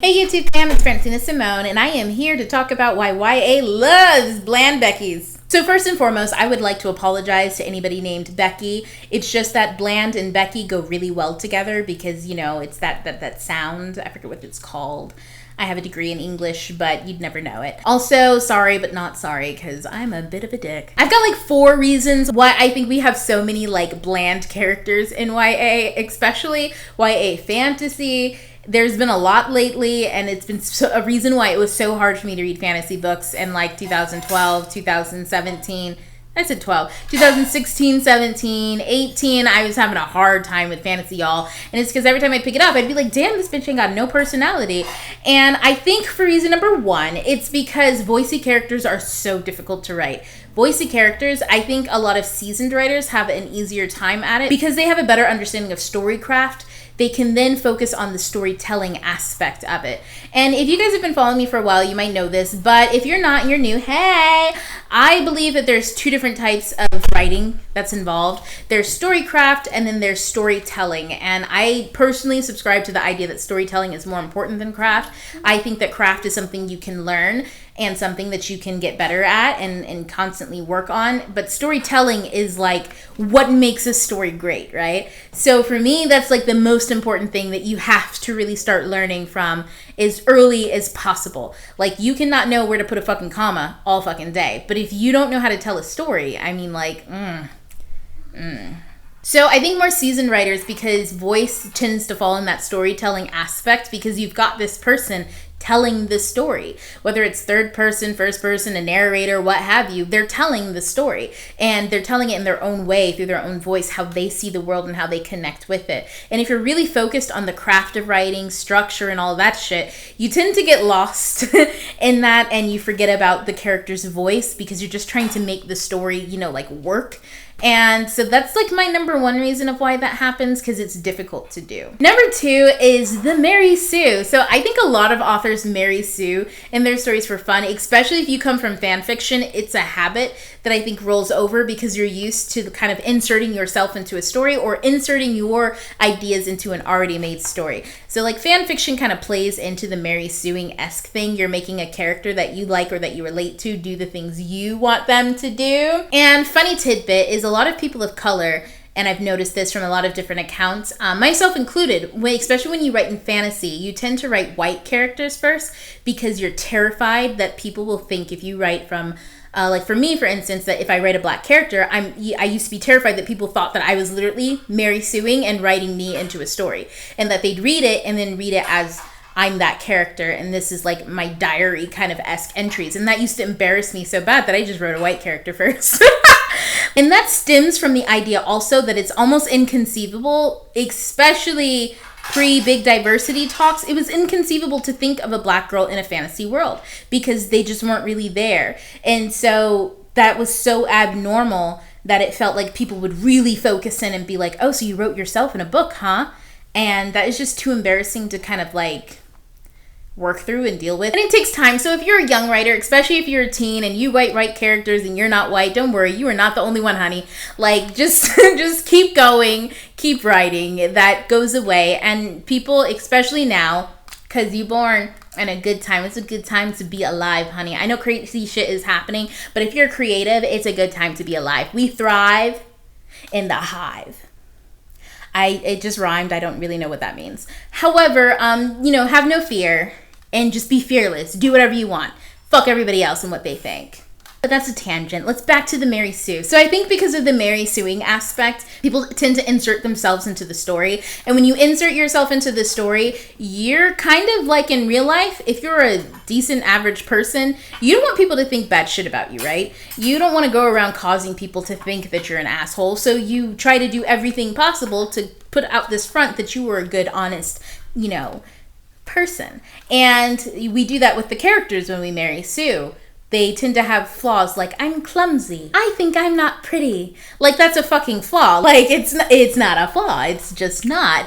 Hey YouTube fam, it's Francina Simone, and I am here to talk about why YA loves bland Beckys. So first and foremost, I would like to apologize to anybody named Becky. It's just that bland and Becky go really well together because, you know, it's that sound. I forget what it's called. I have a degree in English, but you'd never know it. Also, sorry but not sorry, because I'm a bit of a dick. I've got like 4 reasons why I think we have so many like bland characters in YA, especially YA fantasy. There's been a lot lately, and it's been a reason why it was so hard for me to read fantasy books in like 2012, 2017. I said 12. 2016, 17, 18, I was having a hard time with fantasy, y'all. And it's because every time I pick it up, I'd be like, damn, this bitch ain't got no personality. And I think for reason number 1, it's because voicey characters are so difficult to write. Voicey characters, I think a lot of seasoned writers have an easier time at it because they have a better understanding of storycraft. They can then focus on the storytelling aspect of it. And if you guys have been following me for a while, you might know this, but if you're not and you're new, hey, I believe that there's 2 different types of writing that's involved. There's storycraft and then there's storytelling. And I personally subscribe to the idea that storytelling is more important than craft. I think that craft is something you can learn and something that you can get better at and constantly work on. But storytelling is like what makes a story great, right? So for me, that's like the most important thing that you have to really start learning from as early as possible. Like you cannot know where to put a fucking comma all fucking day. But if you don't know how to tell a story, I mean like, So I think more seasoned writers, because voice tends to fall in that storytelling aspect because you've got this person telling the story, whether it's third person, first person, a narrator, what have you, they're telling the story and they're telling it in their own way through their own voice, how they see the world and how they connect with it. And if you're really focused on the craft of writing, structure and all that shit, you tend to get lost in that and you forget about the character's voice because you're just trying to make the story, you know, like work. And so that's like my number 1 reason of why that happens, because it's difficult to do. Number 2 is the Mary Sue. So I think a lot of authors Mary Sue in their stories for fun, especially if you come from fan fiction. It's a habit that I think rolls over because you're used to the kind of inserting yourself into a story or inserting your ideas into an already made story. So like fan fiction kind of plays into the Mary Suing-esque thing. You're making a character that you like or that you relate to do the things you want them to do. And funny tidbit is a lot of people of color, and I've noticed this from a lot of different accounts, myself included, especially when you write in fantasy, you tend to write white characters first because you're terrified that people will think if you write from like for me, for instance, that if I write a black character, I used to be terrified that people thought that I was literally Mary Suing and writing me into a story, and that they'd read it and then read it as I'm that character, and this is like my diary kind of esque entries. And that used to embarrass me so bad that I just wrote a white character first. And that stems from the idea also that it's almost inconceivable, especially pre-big diversity talks. It was inconceivable to think of a black girl in a fantasy world because they just weren't really there. And so that was so abnormal that it felt like people would really focus in and be like, oh, so you wrote yourself in a book, huh? And that is just too embarrassing to kind of like work through and deal with. And it takes time. So if you're a young writer, especially if you're a teen and you write white and you're not white, don't worry, you are not the only one, honey. Like just keep going, keep writing. That goes away. And people, especially now, because you're born in a good time. It's a good time to be alive, honey. I know crazy shit is happening, but if you're creative, it's a good time to be alive. We thrive in the hive. It just rhymed. I don't really know what that means. However, you know, have no fear and just be fearless. Do whatever you want. Fuck everybody else and what they think. But that's a tangent. Let's back to the Mary Sue. So I think because of the Mary Suing aspect, people tend to insert themselves into the story. And when you insert yourself into the story, you're kind of like in real life, if you're a decent average person, you don't want people to think bad shit about you, right? You don't want to go around causing people to think that you're an asshole. So you try to do everything possible to put out this front that you were a good, honest, you know, person. And we do that with the characters when we Mary Sue. They tend to have flaws like, I'm clumsy. I think I'm not pretty. Like, that's a fucking flaw. Like, it's not a flaw. It's just not.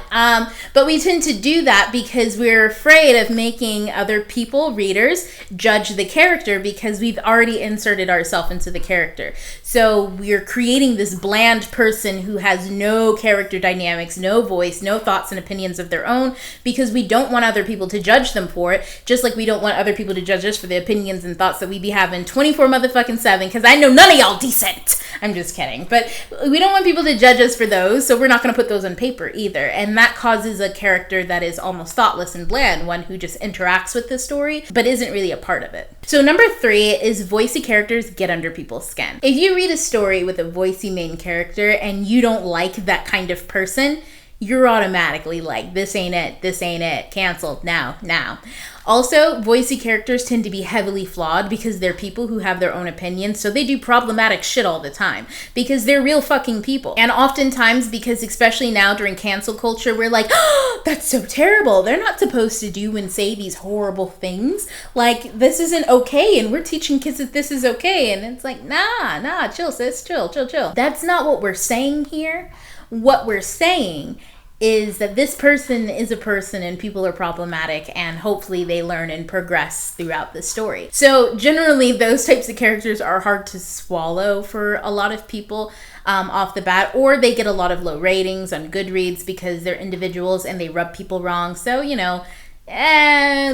But we tend to do that because we're afraid of making other people, readers, judge the character because we've already inserted ourselves into the character. So we're creating this bland person who has no character dynamics, no voice, no thoughts and opinions of their own because we don't want other people to judge them for it, just like we don't want other people to judge us for the opinions and thoughts that we be having 24 motherfucking 7, because I know none of y'all decent. I'm just kidding. But we don't want people to judge us for those, so we're not going to put those on paper either. And that causes a character that is almost thoughtless and bland, one who just interacts with the story, but isn't really a part of it. So number 3 is voicey characters get under people's skin. If you read a story with a voicey main character and you don't like that kind of person, you're automatically like, this ain't it, canceled, now. Also, voicey characters tend to be heavily flawed because they're people who have their own opinions, so they do problematic shit all the time because they're real fucking people. And oftentimes, because especially now during cancel culture, we're like, oh, that's so terrible. They're not supposed to do and say these horrible things. Like, this isn't okay, and we're teaching kids that this is okay. And it's like, nah, chill, sis, chill. That's not what we're saying here. What we're saying is that this person is a person and people are problematic, and hopefully they learn and progress throughout the story. So generally those types of characters are hard to swallow for a lot of people off the bat, or they get a lot of low ratings on Goodreads because they're individuals and they rub people wrong. So,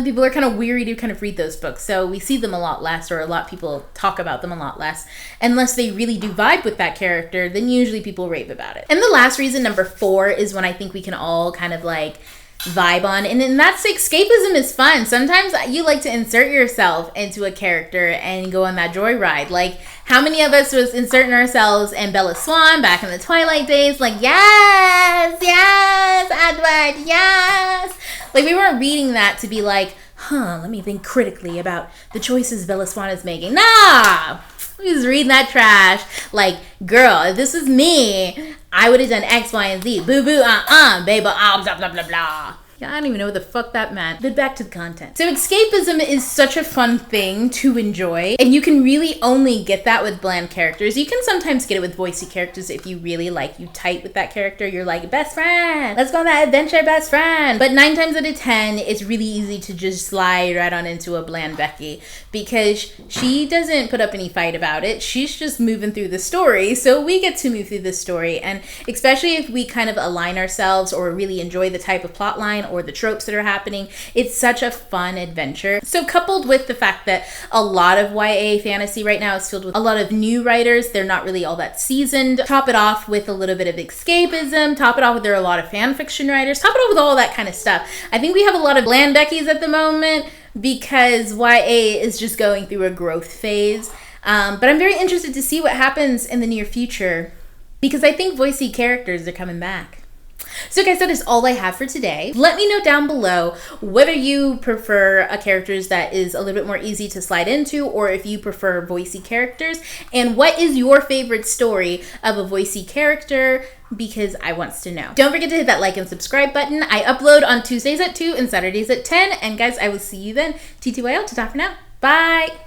people are kind of weary to kind of read those books. So we see them a lot less, or a lot of people talk about them a lot less. Unless they really do vibe with that character, then usually people rave about it. And the last reason, number 4, is when I think we can all kind of like vibe on, and that's escapism is fun. Sometimes you like to insert yourself into a character and go on that joyride. Like, how many of us was inserting ourselves in Bella Swan back in the Twilight days? Like, yes, Edward, yes. Like, we weren't reading that to be like, let me think critically about the choices Bella Swan is making. Nah, we was reading that trash. Like, girl, if this was me, I would have done X, Y, and Z. Boo, boo, baby, blah, blah, blah, blah. Yeah, I don't even know what the fuck that meant. But back to the content. So escapism is such a fun thing to enjoy, and you can really only get that with bland characters. You can sometimes get it with voicey characters if you really like, you tight with that character. You're like, best friend, let's go on that adventure, best friend. But 9 times out of 10, it's really easy to just slide right on into a bland Becky because she doesn't put up any fight about it. She's just moving through the story, so we get to move through the story. And especially if we kind of align ourselves or really enjoy the type of plot line or the tropes that are happening, it's such a fun adventure. So coupled with the fact that a lot of YA fantasy right now is filled with a lot of new writers, they're not really all that seasoned, top it off with a little bit of escapism, top it off with there are a lot of fan fiction writers, top it off with all that kind of stuff. I think we have a lot of bland Beckys at the moment because YA is just going through a growth phase. But I'm very interested to see what happens in the near future because I think voicey characters are coming back. So guys, that is all I have for today. Let me know down below whether you prefer a characters that is a little bit more easy to slide into, or if you prefer voicey characters, and what is your favorite story of a voicey character, because I wants to know. Don't forget to hit that like and subscribe button. I upload on Tuesdays at 2 and Saturdays at 10, and guys, I will see you then. TTYL, ta-ta for now. Bye!